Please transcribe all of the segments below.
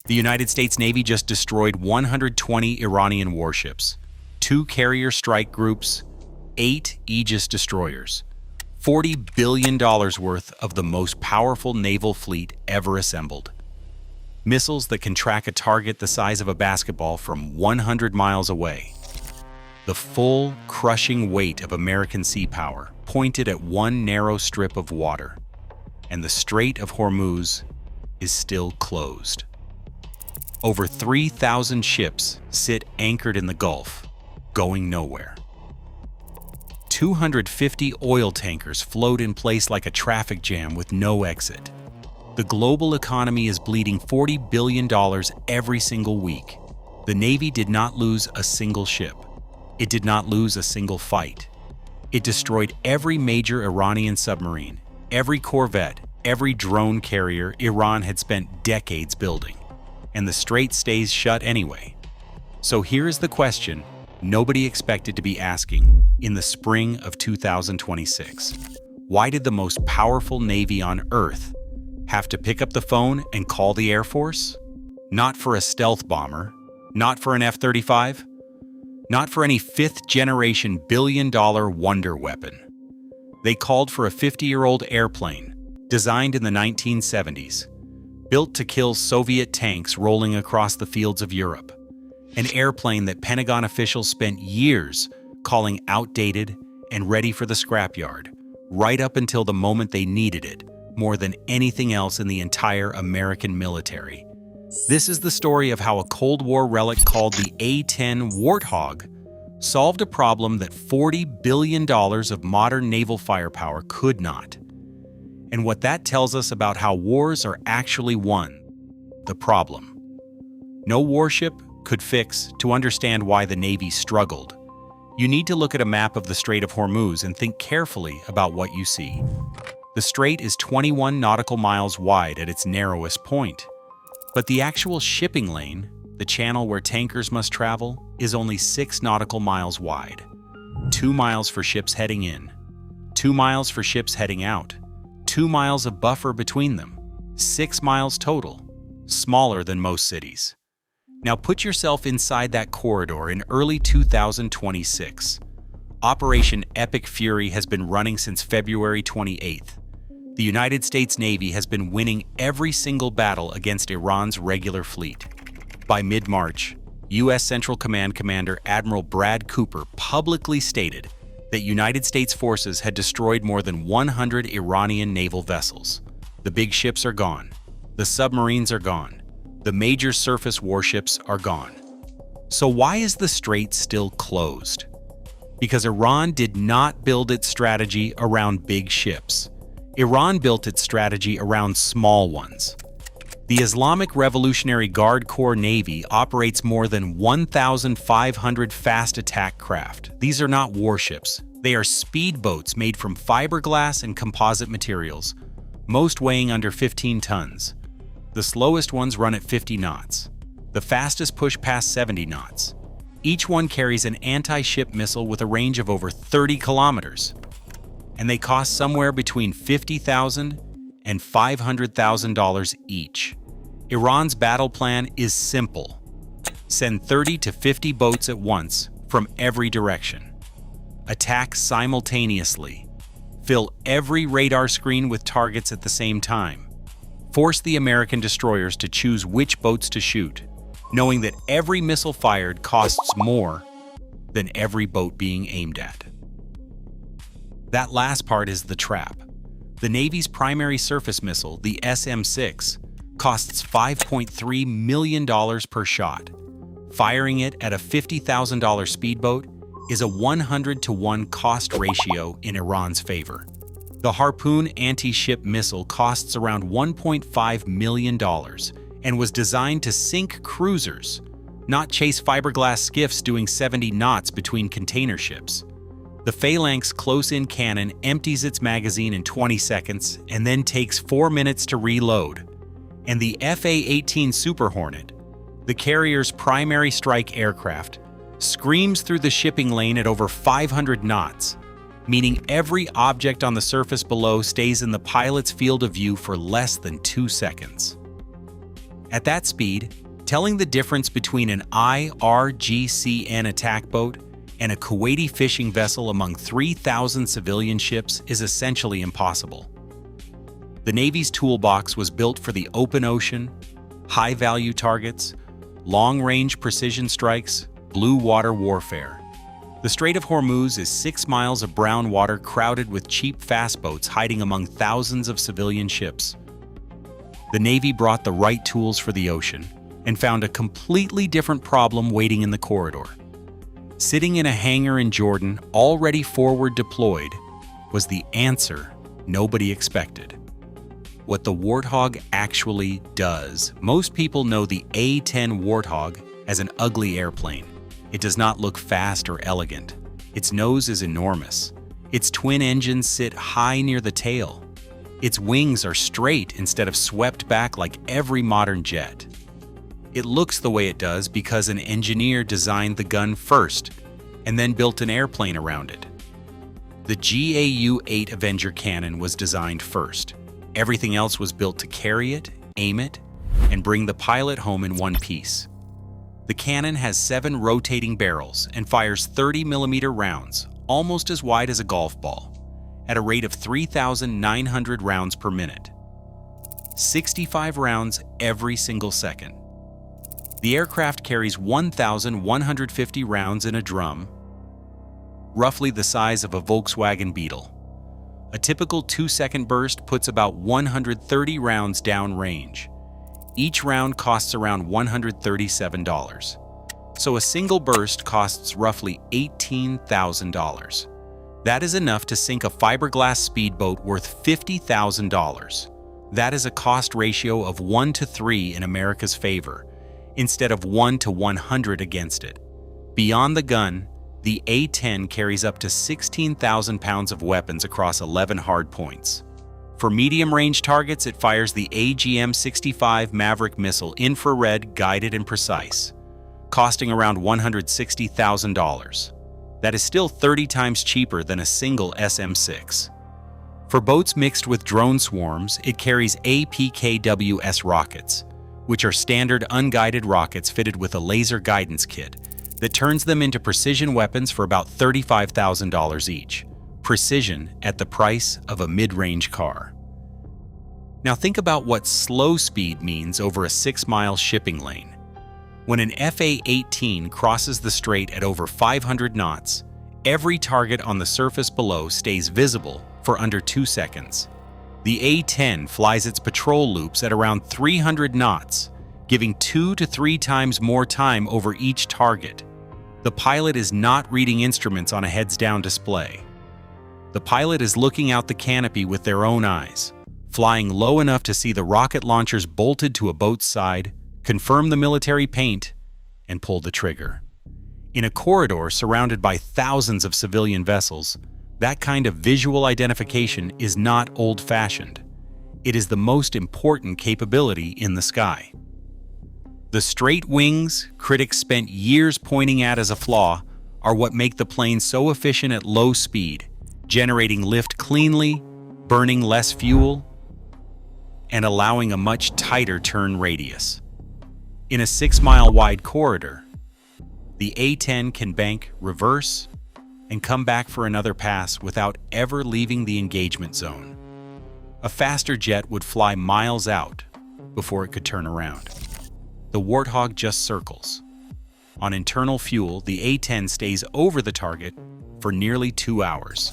The United States Navy just destroyed 120 Iranian warships, 2 carrier strike groups, 8 Aegis destroyers, $40 billion worth of the most powerful naval fleet ever assembled. Missiles that can track a target the size of a basketball from 100 miles away. The full, crushing weight of American sea power pointed at one narrow strip of water, and the Strait of Hormuz is still closed. Over 3,000 ships sit anchored in the Gulf, going nowhere. 250 oil tankers float in place like a traffic jam with no exit. The global economy is bleeding $40 billion every single week. The Navy did not lose a single ship. It did not lose a single fight. It destroyed every major Iranian submarine, every corvette, every drone carrier Iran had spent decades building. And the strait stays shut anyway. So here's the question nobody expected to be asking in the spring of 2026. Why did the most powerful Navy on Earth have to pick up the phone and call the Air Force? Not for a stealth bomber, not for an F-35, not for any fifth-generation billion-dollar wonder weapon. They called for a 50-year-old airplane, designed in the 1970s, built to kill Soviet tanks rolling across the fields of Europe. An airplane that Pentagon officials spent years calling outdated and ready for the scrapyard, right up until the moment they needed it, more than anything else in the entire American military. This is the story of how a Cold War relic called the A-10 Warthog solved a problem that $40 billion of modern naval firepower could not. And what that tells us about how wars are actually won. The problem. No warship could fix to understand why the Navy struggled. You need to look at a map of the Strait of Hormuz and think carefully about what you see. The strait is 21 nautical miles wide at its narrowest point. But the actual shipping lane, the channel where tankers must travel, is only 6 nautical miles wide. 2 miles for ships heading in, 2 miles for ships heading out, 2 miles of buffer between them, 6 miles total, smaller than most cities. Now put yourself inside that corridor in early 2026. Operation Epic Fury has been running since February 28th. The United States Navy has been winning every single battle against Iran's regular fleet. By mid-March, U.S. Central Command Commander Admiral Brad Cooper publicly stated that United States forces had destroyed more than 100 Iranian naval vessels. The big ships are gone. The submarines are gone. The major surface warships are gone. So why is the strait still closed? Because Iran did not build its strategy around big ships. Iran built its strategy around small ones. The Islamic Revolutionary Guard Corps Navy operates more than 1,500 fast attack craft. These are not warships. They are speedboats made from fiberglass and composite materials, most weighing under 15 tons. The slowest ones run at 50 knots. The fastest push past 70 knots. Each one carries an anti-ship missile with a range of over 30 kilometers. And they cost somewhere between $50,000 and $500,000 each. Iran's battle plan is simple. Send 30 to 50 boats at once from every direction. Attack simultaneously. Fill every radar screen with targets at the same time. Force the American destroyers to choose which boats to shoot, knowing that every missile fired costs more than every boat being aimed at. That last part is the trap. The Navy's primary surface missile, the SM-6, costs $5.3 million per shot. Firing it at a $50,000 speedboat is a 100-to-1 cost ratio in Iran's favor. The Harpoon anti-ship missile costs around $1.5 million and was designed to sink cruisers, not chase fiberglass skiffs doing 70 knots between container ships. The Phalanx close-in cannon empties its magazine in 20 seconds and then takes 4 minutes to reload. And the FA-18 Super Hornet, the carrier's primary strike aircraft, screams through the shipping lane at over 500 knots, meaning every object on the surface below stays in the pilot's field of view for less than 2 seconds. At that speed, telling the difference between an IRGCN attack boat and a Kuwaiti fishing vessel among 3,000 civilian ships is essentially impossible. The Navy's toolbox was built for the open ocean, high-value targets, long-range precision strikes, blue water warfare. The Strait of Hormuz is 6 miles of brown water crowded with cheap fast boats hiding among thousands of civilian ships. The Navy brought the right tools for the ocean and found a completely different problem waiting in the corridor. Sitting in a hangar in Jordan, already forward deployed, was the answer nobody expected. What the Warthog actually does. Most people know the A-10 Warthog as an ugly airplane. It does not look fast or elegant. Its nose is enormous. Its twin engines sit high near the tail. Its wings are straight instead of swept back like every modern jet. It looks the way it does because an engineer designed the gun first and then built an airplane around it. The GAU-8 Avenger cannon was designed first. Everything else was built to carry it, aim it, and bring the pilot home in one piece. The cannon has 7 rotating barrels and fires 30mm rounds, almost as wide as a golf ball, at a rate of 3,900 rounds per minute. 65 rounds every single second. The aircraft carries 1,150 rounds in a drum, roughly the size of a Volkswagen Beetle. A typical 2-second burst puts about 130 rounds downrange. Each round costs around $137. So a single burst costs roughly $18,000. That is enough to sink a fiberglass speedboat worth $50,000. That is a cost ratio of 1 to 3 in America's favor, instead of 1 to 100 against it. Beyond the gun, the A-10 carries up to 16,000 pounds of weapons across 11 hard points. For medium-range targets, it fires the AGM-65 Maverick missile, infrared, guided, and precise, costing around $160,000. That is still 30 times cheaper than a single SM-6. For boats mixed with drone swarms, it carries APKWS rockets, which are standard unguided rockets fitted with a laser guidance kit that turns them into precision weapons for about $35,000 each. Precision at the price of a mid-range car. Now think about what slow speed means over a 6-mile shipping lane. When an FA-18 crosses the strait at over 500 knots, every target on the surface below stays visible for under 2 seconds. The A-10 flies its patrol loops at around 300 knots, giving 2 to 3 times more time over each target. The pilot is not reading instruments on a heads-down display. The pilot is looking out the canopy with their own eyes, flying low enough to see the rocket launchers bolted to a boat's side, confirm the military paint, and pull the trigger. In a corridor surrounded by thousands of civilian vessels, that kind of visual identification is not old-fashioned. It is the most important capability in the sky. The straight wings critics spent years pointing at as a flaw are what make the plane so efficient at low speed, generating lift cleanly, burning less fuel, and allowing a much tighter turn radius. In a 6-mile wide corridor, the A-10 can bank, reverse, and come back for another pass without ever leaving the engagement zone. A faster jet would fly miles out before it could turn around. The Warthog just circles. On internal fuel, the A-10 stays over the target for nearly 2 hours.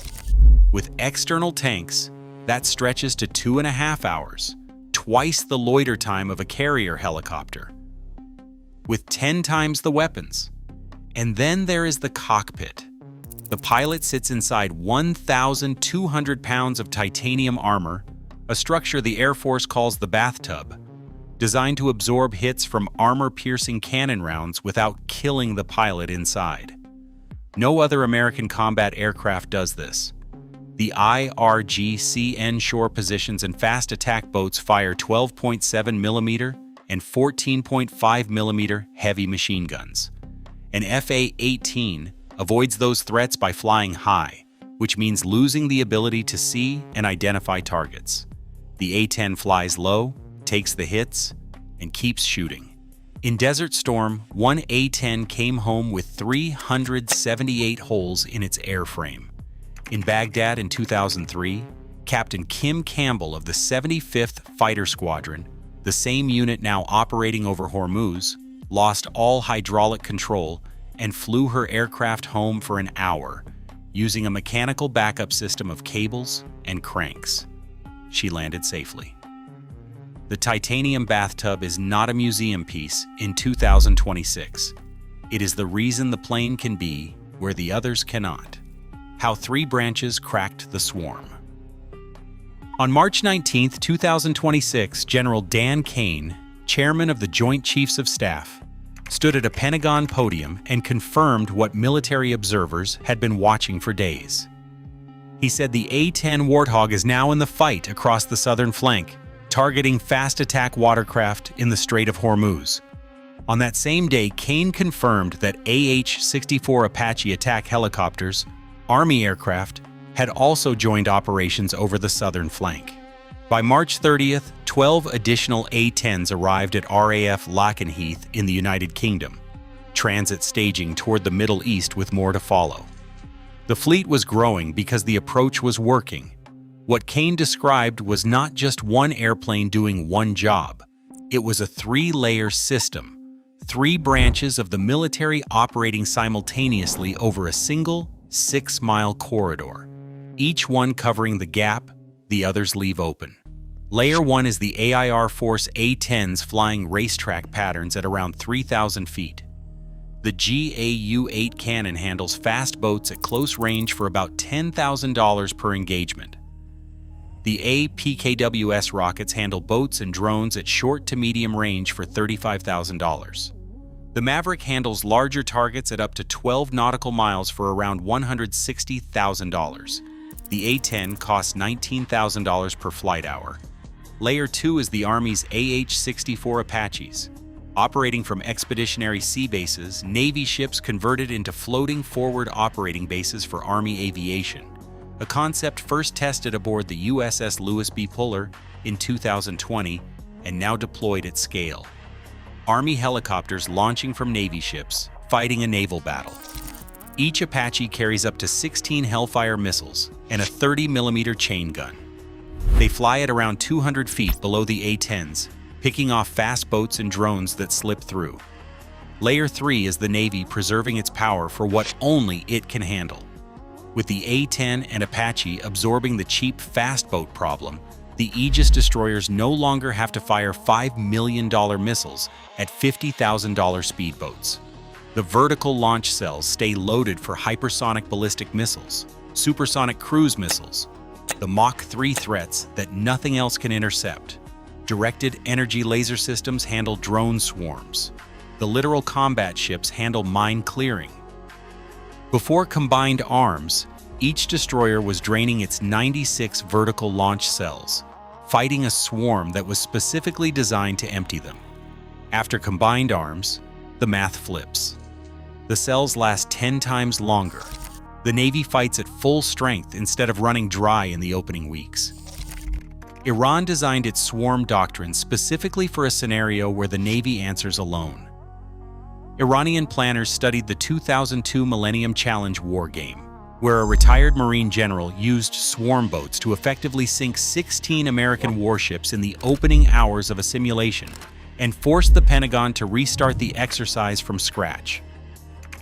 With external tanks, that stretches to 2.5 hours, twice the loiter time of a carrier helicopter. With 10 times the weapons. And then there is the cockpit. The pilot sits inside 1,200 pounds of titanium armor, a structure the Air Force calls the bathtub, designed to absorb hits from armor-piercing cannon rounds without killing the pilot inside. No other American combat aircraft does this. The IRGCN shore positions and fast attack boats fire 12.7mm and 14.5mm heavy machine guns. An FA-18 avoids those threats by flying high, which means losing the ability to see and identify targets. The A-10 flies low, takes the hits, and keeps shooting. In Desert Storm, one A-10 came home with 378 holes in its airframe. In Baghdad in 2003, Captain Kim Campbell of the 75th Fighter Squadron, the same unit now operating over Hormuz, lost all hydraulic control and flew her aircraft home for an hour, using a mechanical backup system of cables and cranks. She landed safely. The titanium bathtub is not a museum piece in 2026. It is the reason the plane can be where the others cannot. How 3 branches cracked the swarm. On March 19, 2026, General Dan Kane, chairman of the Joint Chiefs of Staff, stood at a Pentagon podium and confirmed what military observers had been watching for days. He said the A-10 Warthog is now in the fight across the southern flank, targeting fast attack watercraft in the Strait of Hormuz. On that same day, Kane confirmed that AH-64 Apache attack helicopters, Army aircraft, had also joined operations over the southern flank. By March 30th, 12 additional A-10s arrived at RAF Lakenheath in the United Kingdom, transit staging toward the Middle East with more to follow. The fleet was growing because the approach was working. What Kane described was not just one airplane doing one job. It was a 3-layer system, 3 branches of the military operating simultaneously over a single 6-mile corridor, each one covering the gap the others leave open. Layer 1 is the AIR Force A-10s flying racetrack patterns at around 3,000 feet. The GAU-8 cannon handles fast boats at close range for about $10,000 per engagement. The APKWS rockets handle boats and drones at short to medium range for $35,000. The Maverick handles larger targets at up to 12 nautical miles for around $160,000. The A-10 costs $19,000 per flight hour. Layer 2 is the Army's AH-64 Apaches. Operating from expeditionary sea bases, Navy ships converted into floating forward operating bases for Army aviation, a concept first tested aboard the USS Lewis B. Puller in 2020 and now deployed at scale. Army helicopters launching from Navy ships, fighting a naval battle. Each Apache carries up to 16 Hellfire missiles and a 30mm chain gun. They fly at around 200 feet below the A-10s, picking off fast boats and drones that slip through. Layer 3 is the Navy preserving its power for what only it can handle. With the A-10 and Apache absorbing the cheap fast boat problem, the Aegis destroyers no longer have to fire $5 million missiles at $50,000 speedboats. The vertical launch cells stay loaded for hypersonic ballistic missiles, supersonic cruise missiles, the Mach 3 threats that nothing else can intercept. Directed energy laser systems handle drone swarms. The littoral combat ships handle mine clearing. Before combined arms, each destroyer was draining its 96 vertical launch cells, fighting a swarm that was specifically designed to empty them. After combined arms, the math flips. The cells last 10 times longer. The Navy fights at full strength instead of running dry in the opening weeks. Iran designed its swarm doctrine specifically for a scenario where the Navy answers alone. Iranian planners studied the 2002 Millennium Challenge war game, where a retired Marine general used swarm boats to effectively sink 16 American warships in the opening hours of a simulation and forced the Pentagon to restart the exercise from scratch.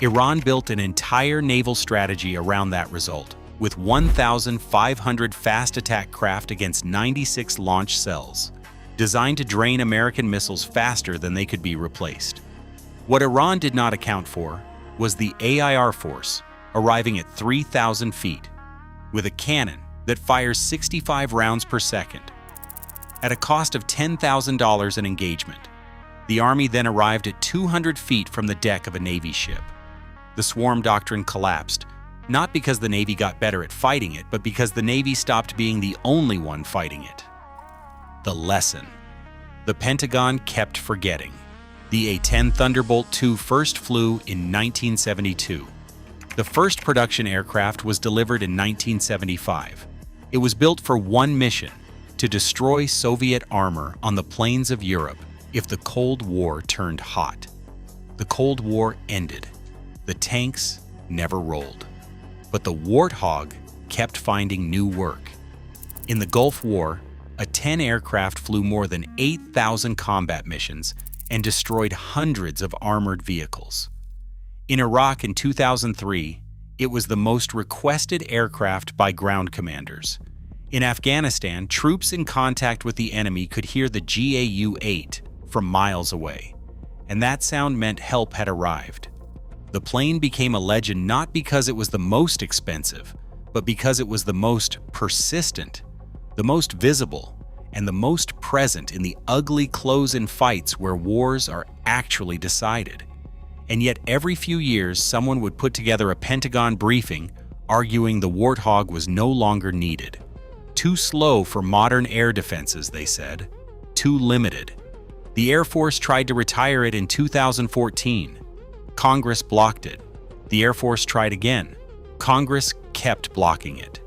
Iran built an entire naval strategy around that result, with 1,500 fast attack craft against 96 launch cells, designed to drain American missiles faster than they could be replaced. What Iran did not account for was the AIR Force, arriving at 3,000 feet, with a cannon that fires 65 rounds per second. At a cost of $10,000 an engagement, the Army then arrived at 200 feet from the deck of a Navy ship. The swarm doctrine collapsed, not because the Navy got better at fighting it, but because the Navy stopped being the only one fighting it. The lesson. The Pentagon kept forgetting. The A-10 Thunderbolt II first flew in 1972. The first production aircraft was delivered in 1975. It was built for one mission: to destroy Soviet armor on the plains of Europe if the Cold War turned hot. The Cold War ended. The tanks never rolled. But the Warthog kept finding new work. In the Gulf War, A-10 aircraft flew more than 8,000 combat missions and destroyed hundreds of armored vehicles. In Iraq in 2003, it was the most requested aircraft by ground commanders. In Afghanistan, troops in contact with the enemy could hear the GAU-8 from miles away, and that sound meant help had arrived. The plane became a legend not because it was the most expensive, but because it was the most persistent, the most visible, and the most present in the ugly close-in fights where wars are actually decided. And yet every few years someone would put together a Pentagon briefing arguing the Warthog was no longer needed. Too slow for modern air defenses, they said. Too limited. The Air Force tried to retire it in 2014. Congress blocked it. The Air Force tried again. Congress kept blocking it.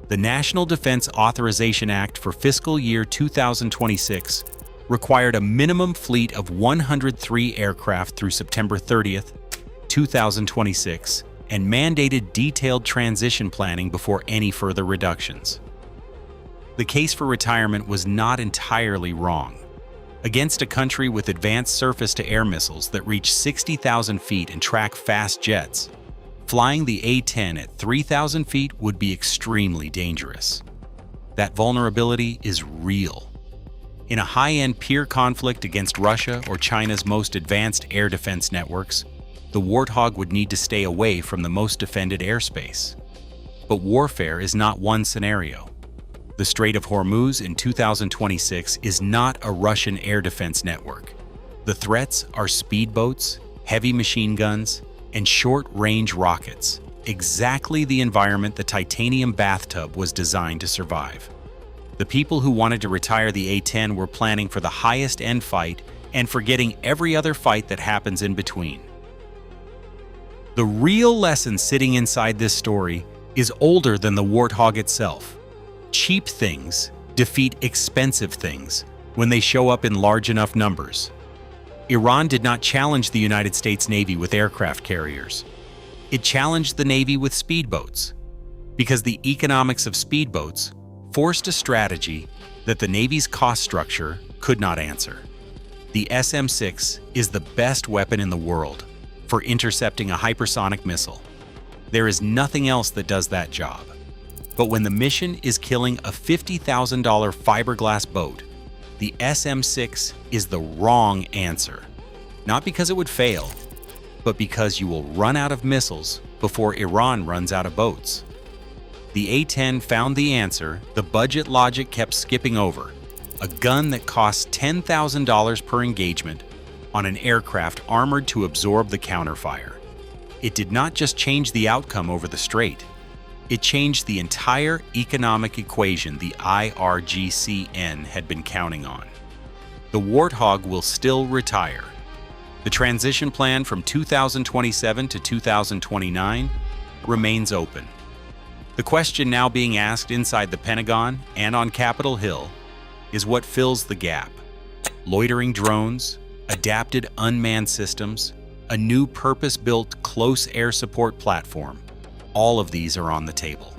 The National Defense Authorization Act for fiscal year 2026 required a minimum fleet of 103 aircraft through September 30th, 2026, and mandated detailed transition planning before any further reductions. The case for retirement was not entirely wrong. Against a country with advanced surface-to-air missiles that reach 60,000 feet and track fast jets, flying the A-10 at 3,000 feet would be extremely dangerous. That vulnerability is real. In a high-end peer conflict against Russia or China's most advanced air defense networks, the Warthog would need to stay away from the most defended airspace. But warfare is not one scenario. The Strait of Hormuz in 2026 is not a Russian air defense network. The threats are speedboats, heavy machine guns, and short-range rockets, exactly the environment the titanium bathtub was designed to survive. The people who wanted to retire the A-10 were planning for the highest-end fight and forgetting every other fight that happens in between. The real lesson sitting inside this story is older than the Warthog itself. Cheap things defeat expensive things when they show up in large enough numbers. Iran did not challenge the United States Navy with aircraft carriers. It challenged the Navy with speedboats, because the economics of speedboats forced a strategy that the Navy's cost structure could not answer. The SM-6 is the best weapon in the world for intercepting a hypersonic missile. There is nothing else that does that job. But when the mission is killing a $50,000 fiberglass boat, the SM-6 is the wrong answer. Not because it would fail, but because you will run out of missiles before Iran runs out of boats. The A-10 found the answer the budget logic kept skipping over: a gun that costs $10,000 per engagement on an aircraft armored to absorb the counterfire. It did not just change the outcome over the strait. It changed the entire economic equation the IRGCN had been counting on. The Warthog will still retire. The transition plan from 2027 to 2029 remains open. The question now being asked inside the Pentagon and on Capitol Hill is what fills the gap. Loitering drones, adapted unmanned systems, a new purpose-built close air support platform. All of these are on the table.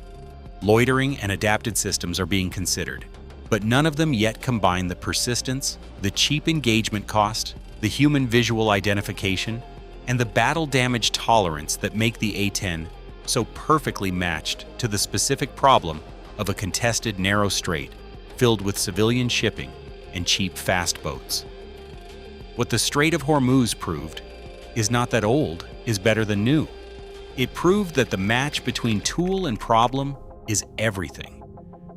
Loitering and adapted systems are being considered, but none of them yet combine the persistence, the cheap engagement cost, the human visual identification, and the battle damage tolerance that make the A-10 so perfectly matched to the specific problem of a contested narrow strait filled with civilian shipping and cheap fast boats. What the Strait of Hormuz proved is not that old is better than new. It proved that the match between tool and problem is everything.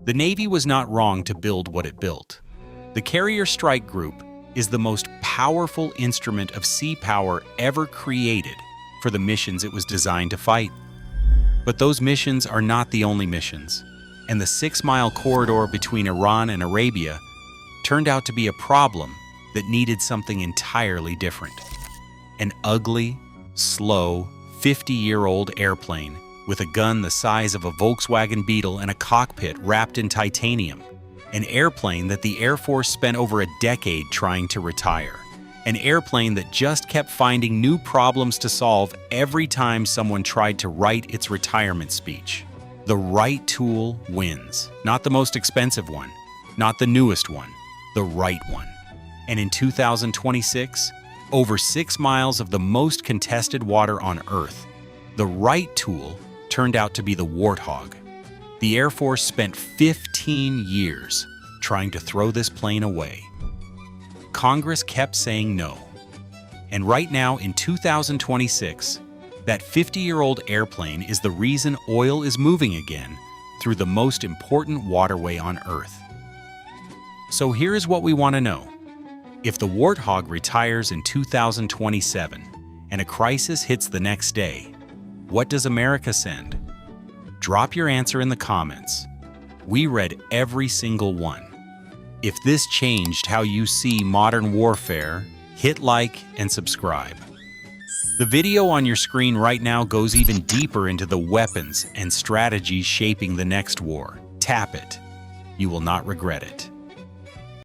The Navy was not wrong to build what it built. The Carrier Strike Group is the most powerful instrument of sea power ever created for the missions it was designed to fight. But those missions are not the only missions, and the 6-mile corridor between Iran and Arabia turned out to be a problem that needed something entirely different. An ugly, slow, 50-year-old airplane with a gun the size of a Volkswagen Beetle and a cockpit wrapped in titanium, an airplane that the Air Force spent over a decade trying to retire. An airplane that just kept finding new problems to solve every time someone tried to write its retirement speech. The right tool wins. Not the most expensive one, not the newest one, the right one. And in 2026, over 6 miles of the most contested water on Earth, the right tool turned out to be the Warthog. The Air Force spent 15 years trying to throw this plane away. Congress kept saying no. And right now, in 2026, that 50-year-old airplane is the reason oil is moving again through the most important waterway on Earth. So here is what we want to know. If the Warthog retires in 2027 and a crisis hits the next day, what does America send? Drop your answer in the comments. We read every single one. If this changed how you see modern warfare, hit like and subscribe. The video on your screen right now goes even deeper into the weapons and strategies shaping the next war. Tap it. You will not regret it.